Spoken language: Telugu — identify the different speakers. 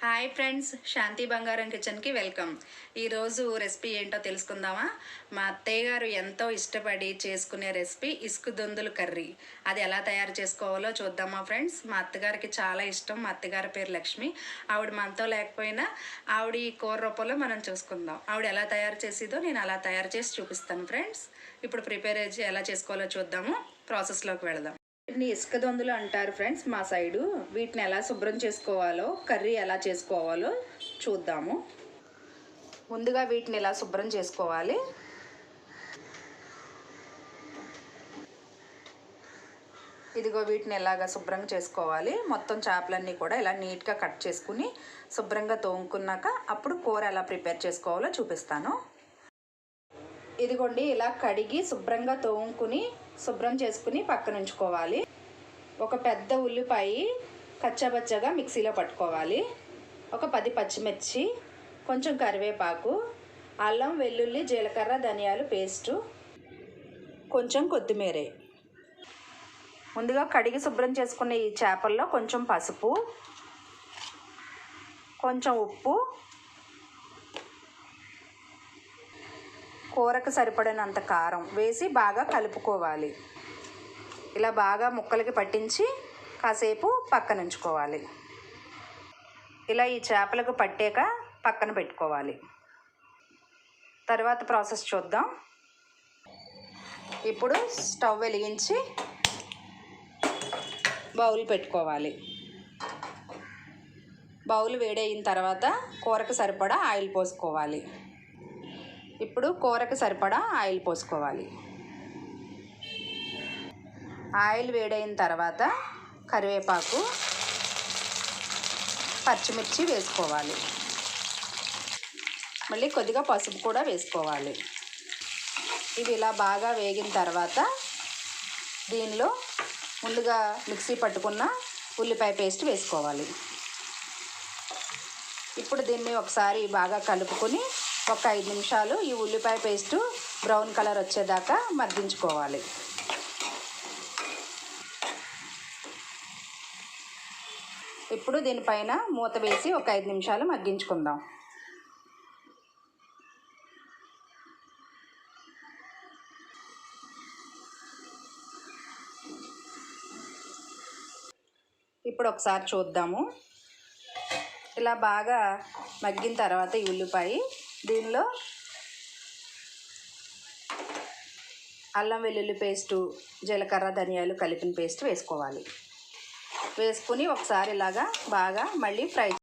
Speaker 1: హాయ్ ఫ్రెండ్స్, శాంతి బంగారం కిచెన్కి వెల్కమ్. ఈరోజు రెసిపీ ఏంటో తెలుసుకుందామా? మా అత్తయ్య గారు ఎంతో ఇష్టపడి చేసుకునే రెసిపీ ఇసుక దొందులు కర్రీ. అది ఎలా తయారు చేసుకోవాలో చూద్దామా ఫ్రెండ్స్? మా అత్తగారికి చాలా ఇష్టం. మా అత్తగారి పేరు లక్ష్మి. ఆవిడ మనతో లేకపోయినా ఆవిడ ఈ కూర రూపంలో మనం చూసుకుందాం. ఆవిడ ఎలా తయారు చేసేదో నేను అలా తయారు చేసి చూపిస్తాను ఫ్రెండ్స్. ఇప్పుడు ప్రిపేర్ ఎలా చేసుకోవాలో చూద్దాము. ప్రాసెస్లోకి వెళదాం. వీటిని ఇసుక దొందులు అంటారు ఫ్రెండ్స్ మా సైడు. వీటిని ఎలా శుభ్రం చేసుకోవాలో, కర్రీ ఎలా చేసుకోవాలో చూద్దాము. ముందుగా వీటిని ఇలా శుభ్రం చేసుకోవాలి. ఇదిగో వీటిని ఎలాగా శుభ్రం చేసుకోవాలి. మొత్తం చేపలన్నీ కూడా ఇలా నీట్గా కట్ చేసుకుని శుభ్రంగా తోముకున్నాక అప్పుడు కూర ఎలా ప్రిపేర్ చేసుకోవాలో చూపిస్తాను. ఇదిగోండి, ఇలా కడిగి శుభ్రంగా తోముకుని శుభ్రం చేసుకుని పక్కన ఉంచుకోవాలి. ఒక పెద్ద ఉల్లిపాయ కచ్చాబచ్చగా మిక్సీలో పట్టుకోవాలి. ఒక 10 పచ్చిమిర్చి, కొంచెం కరివేపాకు, అల్లం వెల్లుల్లి జీలకర్ర ధనియాలు పేస్టు, కొంచెం కొత్తిమీర. ముందుగా కడిగి శుభ్రం చేసుకున్న ఈ చేపల్లో కొంచెం పసుపు, కొంచెం ఉప్పు, కూరకు సరిపడినంత కారం వేసి బాగా కలుపుకోవాలి. ఇలా బాగా ముక్కలకి పట్టించి కాసేపు పక్కన ఉంచుకోవాలి. ఇలా ఈ చేపలకు పట్టాక పక్కన పెట్టుకోవాలి. తర్వాత ప్రాసెస్ చూద్దాం. ఇప్పుడు స్టవ్ వెలిగించి బౌల్ పెట్టుకోవాలి. బౌల్ వేడయిన తర్వాత కూరకు సరిపడా ఆయిల్ పోసుకోవాలి. ఇప్పుడు కూరకు సరిపడా ఆయిల్ పోసుకోవాలి. ఆయిల్ వేడైన తర్వాత కరివేపాకు, పచ్చిమిర్చి వేసుకోవాలి. మళ్ళీ కొద్దిగా పసుపు కూడా వేసుకోవాలి. ఇవి ఇలా బాగా వేగిన తర్వాత దీనిలో ముందుగా మిక్సీ పట్టుకున్న ఉల్లిపాయ పేస్ట్ వేసుకోవాలి. ఇప్పుడు దీన్ని ఒకసారి బాగా కలుపుకొని ఒక 5 నిమిషాలు ఈ ఉల్లిపాయ పేస్టు బ్రౌన్ కలర్ వచ్చేదాకా మగ్గించుకోవాలి. ఇప్పుడు దీనిపైన మూత వేసి ఒక 5 నిమిషాలు మగ్గించుకుందాం. ఇప్పుడు ఒకసారి చూద్దాము. ఇలా బాగా మగ్గిన తర్వాత ఈ ఉల్లిపాయ దీనిలో అల్లం వెల్లుల్లి పేస్టు, జీలకర్ర ధనియాలు కలిపిన పేస్ట్ వేసుకోవాలి. వేసుకుని ఒకసారి ఇలాగా బాగా మళ్ళీ ఫ్రై